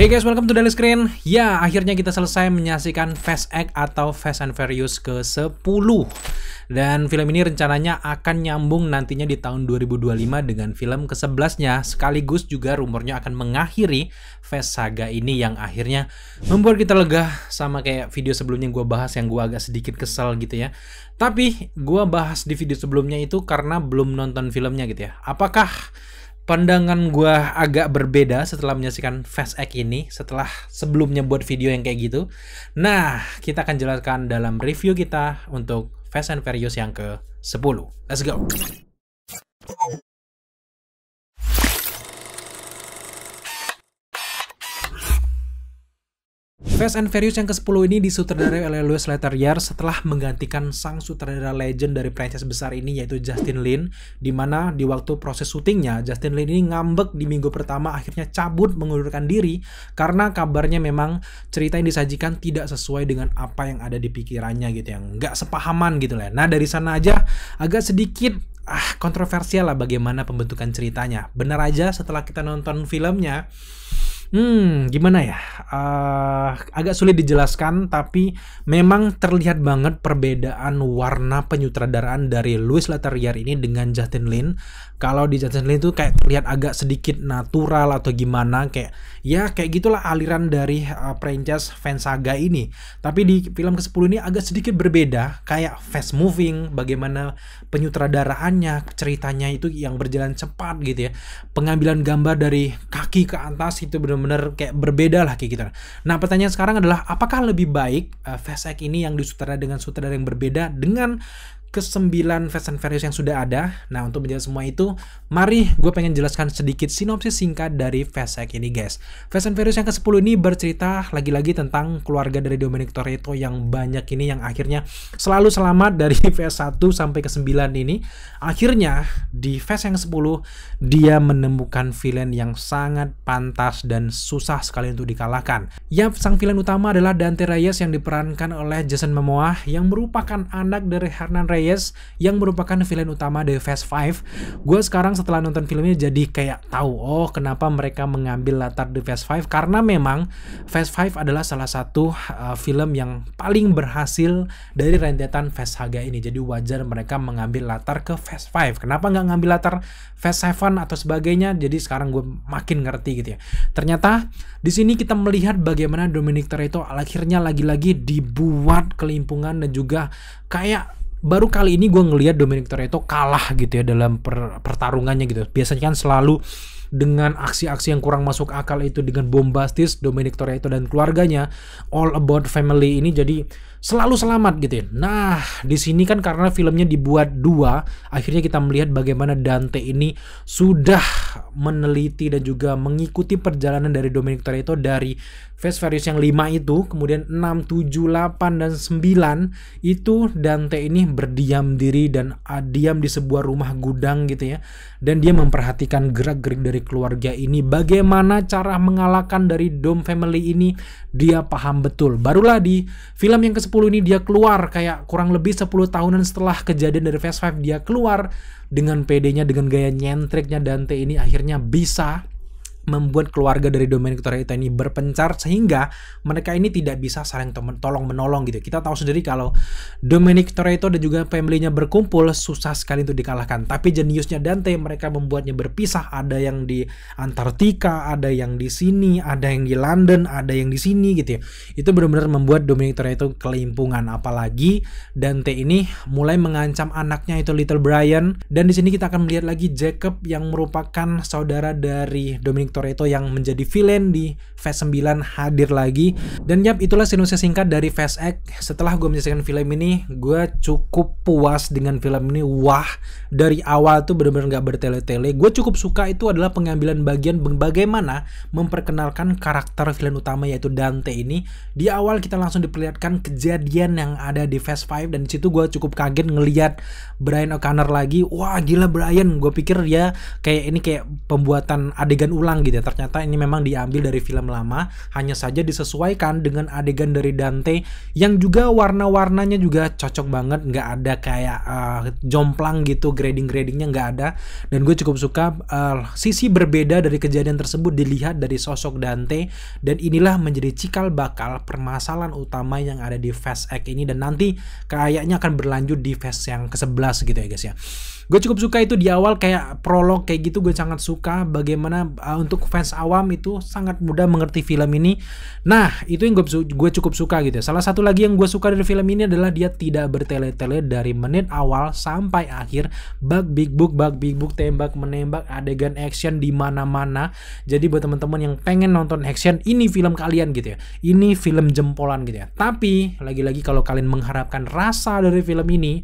Hey guys, welcome to Daily Screen. Ya, akhirnya kita selesai menyaksikan Fast X atau Fast and Furious ke-10. Dan film ini rencananya akan nyambung nantinya di tahun 2025 dengan film ke-11-nya. Sekaligus juga rumornya akan mengakhiri Fast Saga ini yang akhirnya membuat kita lega, sama kayak video sebelumnya gue bahas yang gue agak sedikit kesel gitu ya. Tapi gue bahas di video sebelumnya itu karena belum nonton filmnya gitu ya. Apakah pandangan gue agak berbeda setelah menyaksikan Fast X ini, setelah sebelumnya buat video yang kayak gitu? Nah, kita akan jelaskan dalam review kita untuk Fast and Furious yang ke-10. Let's go! Fast and Furious yang ke-10 ini disutradarai oleh Louis Leterrier setelah menggantikan sang sutradara legend dari franchise besar ini, yaitu Justin Lin, dimana di waktu proses syutingnya Justin Lin ini ngambek di minggu pertama, akhirnya cabut mengundurkan diri karena kabarnya memang cerita yang disajikan tidak sesuai dengan apa yang ada di pikirannya gitu, yang nggak sepahaman gitu lah. Nah, dari sana aja agak sedikit kontroversial lah bagaimana pembentukan ceritanya. Benar aja setelah kita nonton filmnya, gimana ya? Agak sulit dijelaskan, tapi memang terlihat banget perbedaan warna penyutradaraan dari Louis Leterrier ini dengan Justin Lin. Kalau di Justin Lin itu kayak terlihat agak sedikit natural atau gimana, kayak ya kayak gitulah aliran dari franchise Fast Saga ini. Tapi di film ke-10 ini agak sedikit berbeda, kayak fast moving, bagaimana penyutradaraannya, ceritanya itu yang berjalan cepat gitu ya. Pengambilan gambar dari kaki ke atas itu benar-benar kayak berbeda lah kayak gitu. Nah, pertanyaan sekarang adalah apakah lebih baik Fast X ini yang disutradara dengan sutradara yang berbeda dengan ke-9 Fast and Furious yang sudah ada? Nah, untuk menjawab semua itu, mari gue pengen jelaskan sedikit sinopsis singkat dari Fast X ini guys. Fast and Furious yang ke-10 ini bercerita lagi-lagi tentang keluarga dari Dominic Toretto yang banyak ini, yang akhirnya selalu selamat dari Fast 1 sampai ke-9 ini. Akhirnya di Fast yang ke-10 dia menemukan villain yang sangat pantas dan susah sekali untuk dikalahkan. Yap, sang villain utama adalah Dante Reyes yang diperankan oleh Jason Momoa, yang merupakan anak dari Hernan Reyes yang merupakan villain utama dari Fast 5. Gue sekarang setelah nonton filmnya jadi kayak tahu, oh kenapa mereka mengambil latar di Fast 5, karena memang Fast 5 adalah salah satu film yang paling berhasil dari rentetan Fast Saga ini. Jadi wajar mereka mengambil latar ke Fast 5. Kenapa nggak ngambil latar Fast 7 atau sebagainya? Jadi sekarang gue makin ngerti gitu ya. Ternyata di sini kita melihat bagaimana Dominic Toretto akhirnya lagi-lagi dibuat kelimpungan, dan juga kayak baru kali ini gue ngelihat Dominic Toretto kalah gitu ya dalam pertarungannya gitu. Biasanya kan selalu dengan aksi-aksi yang kurang masuk akal itu, dengan bombastis Dominic Toretto dan keluarganya, all about family ini jadi selalu selamat gitu ya. Nah, di sini kan karena filmnya dibuat dua, akhirnya kita melihat bagaimana Dante ini sudah meneliti dan juga mengikuti perjalanan dari Dominic Toretto dari Fast Furious yang 5 itu, kemudian 6, 7, 8, dan 9 itu Dante ini berdiam diri dan diam di sebuah rumah gudang gitu ya. Dan dia memperhatikan gerak-gerik dari keluarga ini, bagaimana cara mengalahkan dari Dom family ini, dia paham betul. Barulah di film yang ke-10 ini dia keluar kayak kurang lebih 10 tahunan setelah kejadian dari Fast 5, dia keluar dengan pedenya, dengan gaya nyentriknya Dante ini akhirnya bisa membuat keluarga dari Dominic Toretto ini berpencar, sehingga mereka ini tidak bisa saling tolong menolong gitu. Kita tahu sendiri kalau Dominic Toretto dan juga family-nya berkumpul susah sekali untuk dikalahkan. Tapi jeniusnya Dante, mereka membuatnya berpisah. Ada yang di Antartika, ada yang di sini, ada yang di London, ada yang di sini gitu ya. Itu benar-benar membuat Dominic Toretto kelimpungan. Apalagi Dante ini mulai mengancam anaknya itu Little Brian, dan di sini kita akan melihat lagi Jacob yang merupakan saudara dari Dominic Toretto yang menjadi villain di Fast 9 hadir lagi. Dan yap, itulah sinopsis singkat dari Fast X. Setelah gue menyaksikan film ini, gue cukup puas dengan film ini. Wah, dari awal tuh bener-bener gak bertele-tele. Gue cukup suka itu adalah pengambilan bagian bagaimana memperkenalkan karakter villain utama, yaitu Dante ini. Di awal kita langsung diperlihatkan kejadian yang ada di Fast 5, dan disitu gue cukup kaget ngelihat Brian O'Connor lagi. Wah, gila Brian, gue pikir dia kayak ini kayak pembuatan adegan ulang bilang gitu ya, ternyata ini memang diambil dari film lama, hanya saja disesuaikan dengan adegan dari Dante yang juga warna-warnanya juga cocok banget, nggak ada kayak jomplang gitu, grading-gradingnya nggak ada. Dan gue cukup suka sisi berbeda dari kejadian tersebut dilihat dari sosok Dante, dan inilah menjadi cikal bakal permasalahan utama yang ada di Fast X ini, dan nanti kayaknya akan berlanjut di Fast yang ke-11 gitu ya guys ya. Gue cukup suka itu di awal kayak prolog kayak gitu, gue sangat suka bagaimana untuk fans awam itu sangat mudah mengerti film ini. Nah itu yang gue cukup suka gitu. Salah satu lagi yang gue suka dari film ini adalah dia tidak bertele-tele dari menit awal sampai akhir. Bug big book, tembak menembak, adegan action di mana-mana. Jadi buat teman-teman yang pengen nonton action, ini film kalian gitu ya. Ini film jempolan gitu ya. Tapi lagi-lagi kalau kalian mengharapkan rasa dari film ini,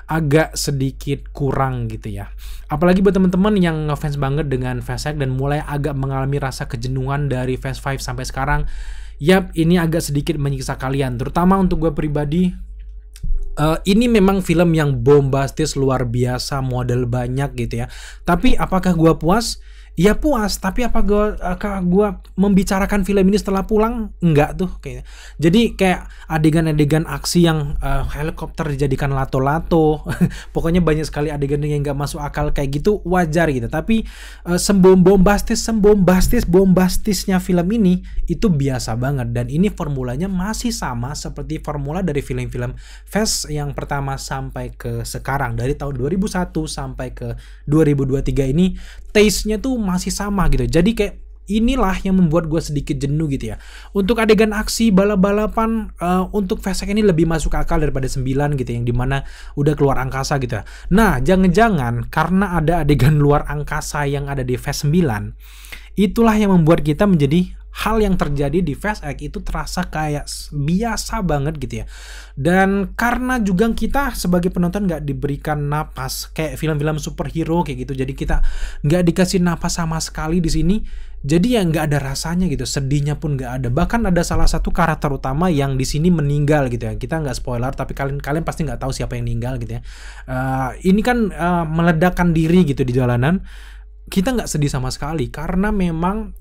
agak sedikit kurang gitu ya. Apalagi buat teman-teman yang ngefans banget dengan Fast X dan mulai agak mengalami rasa kejenuhan dari Fast 5 sampai sekarang. Yap, ini agak sedikit menyiksa kalian. Terutama untuk gue pribadi, ini memang film yang bombastis luar biasa, model banyak gitu ya. Tapi apakah gue puas? Ya puas, tapi apa gue membicarakan film ini setelah pulang? Enggak tuh kayaknya. Jadi kayak adegan-adegan aksi yang helikopter dijadikan lato-lato. Pokoknya banyak sekali adegan yang nggak masuk akal kayak gitu, wajar gitu. Tapi bombastisnya film ini itu biasa banget. Dan ini formulanya masih sama seperti formula dari film-film Fast yang pertama sampai ke sekarang. Dari tahun 2001 sampai ke 2023 ini, taste-nya tuh masih sama gitu. Jadi kayak inilah yang membuat gue sedikit jenuh gitu ya. Untuk adegan aksi balap-balapan untuk Fast X ini lebih masuk akal daripada 9 gitu, yang dimana udah keluar angkasa gitu ya. Nah jangan-jangan karena ada adegan luar angkasa yang ada di Fast 9, itulah yang membuat kita menjadi hal yang terjadi di Fast X itu terasa kayak biasa banget gitu ya. Dan karena juga kita sebagai penonton nggak diberikan napas kayak film-film superhero kayak gitu, jadi kita nggak dikasih napas sama sekali di sini. Jadi ya nggak ada rasanya gitu, sedihnya pun nggak ada. Bahkan ada salah satu karakter utama yang di sini meninggal gitu ya. Kita nggak spoiler, tapi kalian pasti nggak tahu siapa yang meninggal gitu ya. Ini kan meledakkan diri gitu di jalanan. Kita nggak sedih sama sekali karena memang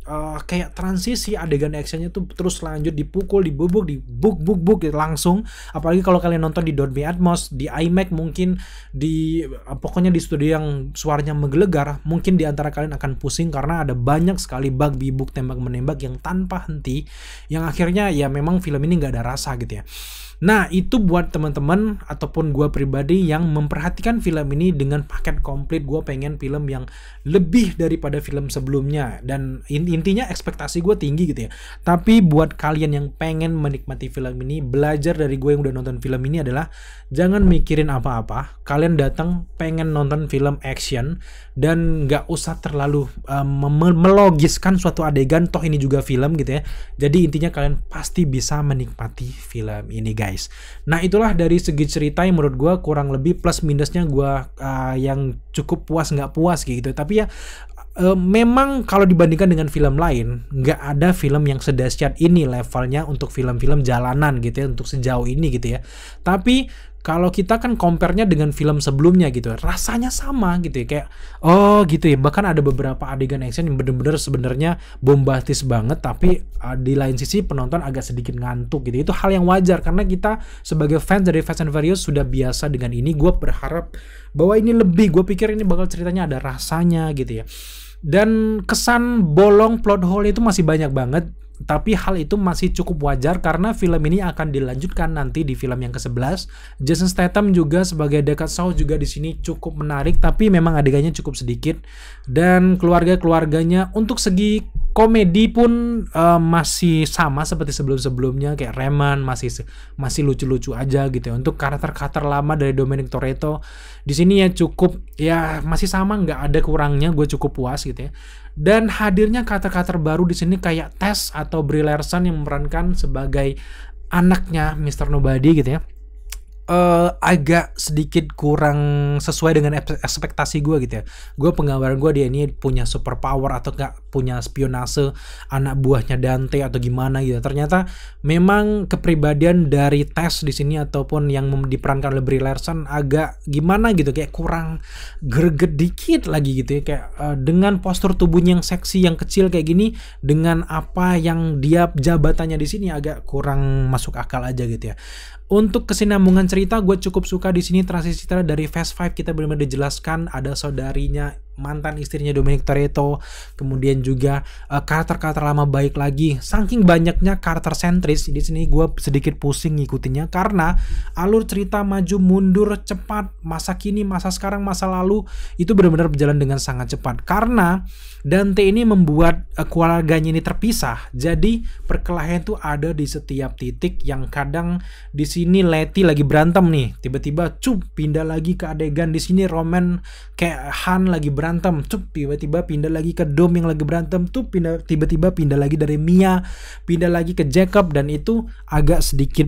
kayak transisi adegan actionnya tuh terus lanjut, dipukul, dibubuk gitu langsung. Apalagi kalau kalian nonton di Dolby Atmos, di IMAX mungkin, di pokoknya di studio yang suaranya menggelegar, mungkin di antara kalian akan pusing karena ada banyak sekali bug bibuk tembak menembak yang tanpa henti, yang akhirnya ya memang film ini nggak ada rasa gitu ya. Nah itu buat teman-teman ataupun gue pribadi yang memperhatikan film ini dengan paket komplit. Gue pengen film yang lebih daripada film sebelumnya, dan intinya ekspektasi gue tinggi gitu ya. Tapi buat kalian yang pengen menikmati film ini, belajar dari gue yang udah nonton film ini adalah jangan mikirin apa-apa. Kalian datang pengen nonton film action dan gak usah terlalu melogiskan suatu adegan, toh ini juga film gitu ya. Jadi intinya kalian pasti bisa menikmati film ini guys. Nah itulah dari segi cerita yang menurut gue kurang lebih plus minusnya gue yang cukup puas nggak puas gitu. Tapi ya memang kalau dibandingkan dengan film lain, nggak ada film yang sedahsyat ini levelnya untuk film-film jalanan gitu ya, untuk sejauh ini gitu ya. Tapi kalau kita kan compare-nya dengan film sebelumnya gitu, rasanya sama gitu ya, kayak oh gitu ya. Bahkan ada beberapa adegan action yang bener-bener sebenarnya bombastis banget, tapi di lain sisi penonton agak sedikit ngantuk gitu. Itu hal yang wajar karena kita sebagai fans dari Fast and Furious sudah biasa dengan ini. Gue berharap bahwa ini lebih, gue pikir ini bakal ceritanya ada rasanya gitu ya. Dan kesan bolong plot hole itu masih banyak banget. Tapi hal itu masih cukup wajar karena film ini akan dilanjutkan nanti di film yang ke-11. Jason Statham juga sebagai Deckard Shaw juga di sini cukup menarik, tapi memang adegannya cukup sedikit. Dan keluarganya untuk segi komedi pun masih sama seperti sebelum-sebelumnya, kayak Raymond masih lucu-lucu aja gitu ya. Untuk karakter-karakter lama dari Dominic Toretto di sini ya cukup ya masih sama, nggak ada kurangnya, gue cukup puas gitu ya. Dan hadirnya karakter-karakter baru di sini kayak Tess atau Brie Larson yang memerankan sebagai anaknya Mr. Nobody gitu ya. Agak sedikit kurang sesuai dengan ekspektasi gue gitu ya. Gue penggambaran gue dia ini punya super power atau nggak punya spionase anak buahnya Dante atau gimana gitu. Ternyata memang kepribadian dari Tess di sini ataupun yang diperankan oleh Brie Larson agak gimana gitu, kayak kurang greget dikit lagi gitu ya, kayak dengan postur tubuhnya yang seksi yang kecil kayak gini dengan apa yang dia jabatannya di sini agak kurang masuk akal aja gitu ya. Untuk kesinambungan cerita, gue cukup suka di sini transisi cerita dari Fast Five. Kita benar-benar dijelaskan ada saudarinya, mantan istrinya Dominic Toretto, kemudian juga karakter-karakter lama baik lagi. Saking banyaknya karakter sentris di sini, gue sedikit pusing ngikutinnya karena alur cerita maju mundur cepat, masa kini, masa sekarang, masa lalu itu benar-benar berjalan dengan sangat cepat. Karena Dante ini membuat keluarganya ini terpisah, jadi perkelahian tuh ada di setiap titik yang kadang di sini Letty lagi berantem nih, tiba-tiba pindah lagi ke adegan di sini Roman kayak Han lagi berantem, tiba-tiba pindah lagi ke Dom yang lagi berantem, tiba-tiba pindah lagi dari Mia, pindah lagi ke Jacob, dan itu agak sedikit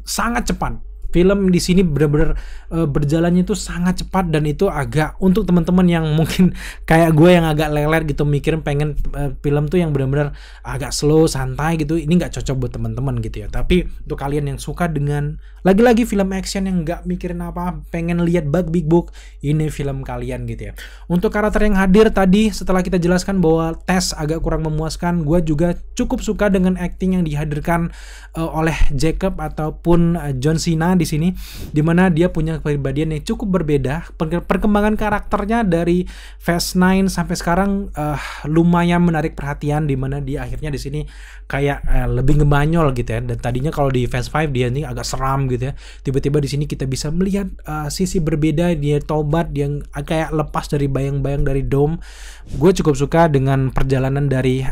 sangat cepat. Film di sini benar-benar berjalannya itu sangat cepat, dan itu agak untuk teman-teman yang mungkin kayak gue yang agak leler gitu mikirin pengen film tuh yang benar-benar agak slow santai gitu, ini nggak cocok buat teman-teman gitu ya. Tapi untuk kalian yang suka dengan lagi-lagi film action yang nggak mikirin apa, pengen lihat big book, ini film kalian gitu ya. Untuk karakter yang hadir tadi setelah kita jelaskan bahwa Tess agak kurang memuaskan, gue juga cukup suka dengan acting yang dihadirkan oleh Jacob ataupun John Cena di sini, dimana dia punya kepribadian yang cukup berbeda. Perkembangan karakternya dari Fast 9 sampai sekarang lumayan menarik perhatian, dimana dia akhirnya di sini kayak lebih ngebanyol gitu ya. Dan tadinya kalau di Fast 5 dia ini agak seram gitu ya, tiba-tiba di sini kita bisa melihat sisi berbeda, dia tobat, dia kayak lepas dari bayang-bayang dari Dom. Gue cukup suka dengan perjalanan dari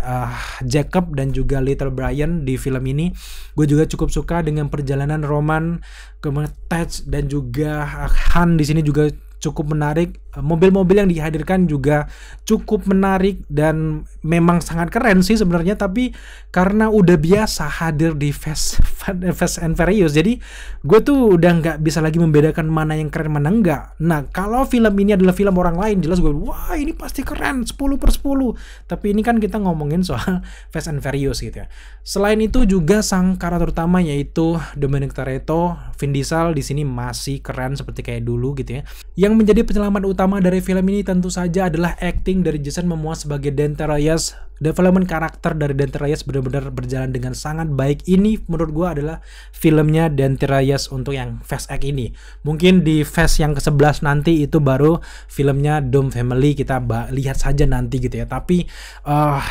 Jacob dan juga Little Brian di film ini. Gue juga cukup suka dengan perjalanan Roman, kemudian Tess dan juga Han di sini juga cukup menarik. Mobil-mobil yang dihadirkan juga cukup menarik dan memang sangat keren sih sebenarnya, tapi karena udah biasa hadir di Fast and Furious, jadi gue tuh udah nggak bisa lagi membedakan mana yang keren mana enggak. Nah, kalau film ini adalah film orang lain, jelas gue wah ini pasti keren 10/10, tapi ini kan kita ngomongin soal Fast and Furious gitu ya. Selain itu juga sang karakter utama yaitu Dominic Toretto, Vin Diesel di sini masih keren seperti kayak dulu gitu ya. Yang menjadi penyelamat utama dari film ini tentu saja adalah acting dari Jason Momoa sebagai Dante Reyes. Development karakter dari Dante Reyes benar-benar berjalan dengan sangat baik. Ini menurut gue adalah filmnya Dante Reyes untuk yang Fast X ini. Mungkin di Fast yang ke-11 nanti itu baru filmnya Dom Family, kita lihat saja nanti gitu ya. Tapi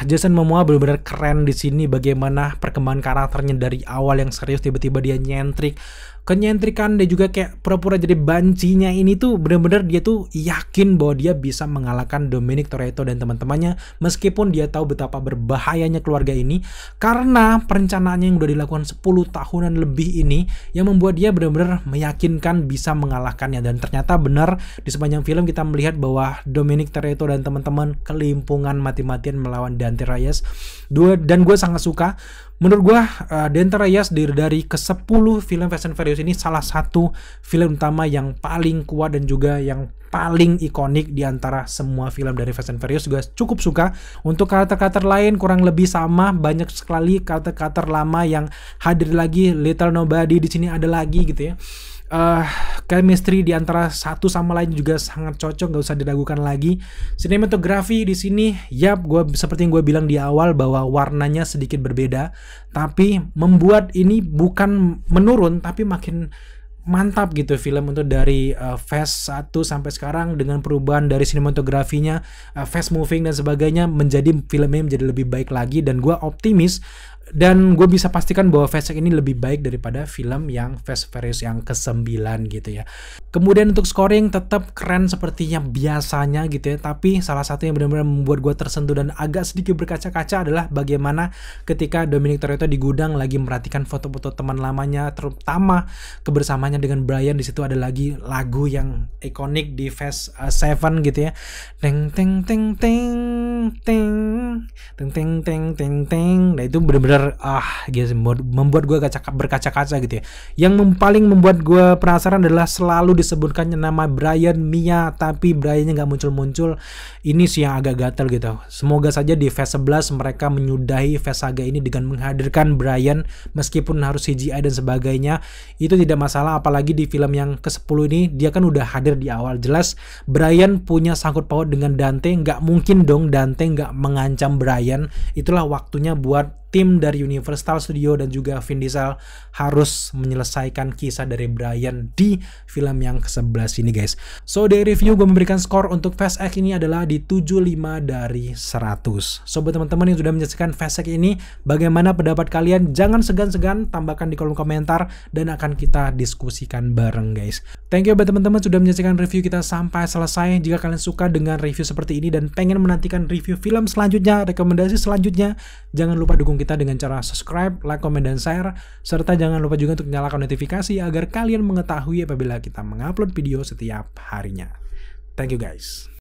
Jason Momoa benar-benar keren di sini, bagaimana perkembangan karakternya dari awal yang serius tiba-tiba dia nyentrik. Kenyentrikan dia juga kayak pura-pura jadi bancinya ini tuh bener-bener dia tuh yakin bahwa dia bisa mengalahkan Dominic Toretto dan teman-temannya, meskipun dia tahu betapa berbahayanya keluarga ini karena perencanaannya yang udah dilakukan 10 tahunan lebih ini yang membuat dia benar-benar meyakinkan bisa mengalahkannya. Dan ternyata benar, di sepanjang film kita melihat bahwa Dominic Toretto dan teman-teman kelimpungan mati-matian melawan Dante Reyes. Dan gue sangat suka. Menurut gue Dante Reyes dari ke-10 film Fast and Furious ini salah satu film utama yang paling kuat dan juga yang paling ikonik di antara semua film dari Fast and Furious. Juga cukup suka. Untuk karakter-karakter lain kurang lebih sama, banyak sekali karakter-karakter lama yang hadir lagi. Little Nobody di sini ada lagi gitu ya. Chemistry di antara satu sama lain juga sangat cocok, nggak usah diragukan lagi. Sinematografi di sini, yap, seperti yang gue bilang di awal bahwa warnanya sedikit berbeda, tapi membuat ini bukan menurun, tapi makin mantap gitu film untuk dari Fast 1 sampai sekarang dengan perubahan dari sinematografinya, fast moving dan sebagainya, menjadi filmnya menjadi lebih baik lagi. Dan gue optimis dan gue bisa pastikan bahwa Fast X ini lebih baik daripada film yang Fast Furious yang ke-9 gitu ya. Kemudian untuk scoring tetap keren sepertinya biasanya gitu ya, tapi salah satu yang benar-benar membuat gue tersentuh dan agak sedikit berkaca-kaca adalah bagaimana ketika Dominic Toretto di gudang lagi merhatikan foto-foto teman lamanya, terutama kebersamaannya dengan Brian. Di situ ada lagi lagu yang ikonik di Fast 7 gitu ya. Teng teng teng teng teng teng teng teng teng teng. Nah itu benar-benar bener-bener guys, membuat gue berkaca-kaca gitu ya. Yang paling membuat gue penasaran adalah selalu disebutkannya nama Brian Mia, tapi Briannya nggak muncul-muncul. Ini sih yang agak gatel gitu. Semoga saja di Phase 11 mereka menyudahi Phase Saga ini dengan menghadirkan Brian, meskipun harus CGI dan sebagainya. Itu tidak masalah, apalagi di film yang ke-10 ini dia kan udah hadir di awal. Jelas Brian punya sangkut paut dengan Dante, nggak mungkin dong Dante nggak mengancam Brian. Itulah waktunya buat tim dari Universal Studio dan juga Vin Diesel harus menyelesaikan kisah dari Brian di film yang ke-11 ini guys. So dari review gue memberikan skor untuk Fast X ini adalah di 75 dari 100. So buat teman-teman yang sudah menyaksikan Fast X ini, bagaimana pendapat kalian? Jangan segan-segan tambahkan di kolom komentar dan akan kita diskusikan bareng guys. Thank you buat teman-teman sudah menyaksikan review kita sampai selesai. Jika kalian suka dengan review seperti ini dan pengen menantikan review film selanjutnya, rekomendasi selanjutnya, jangan lupa dukung kita dengan cara subscribe, like, komen, dan share. Serta jangan lupa juga untuk nyalakan notifikasi agar kalian mengetahui apabila kita mengupload video setiap harinya. Thank you guys.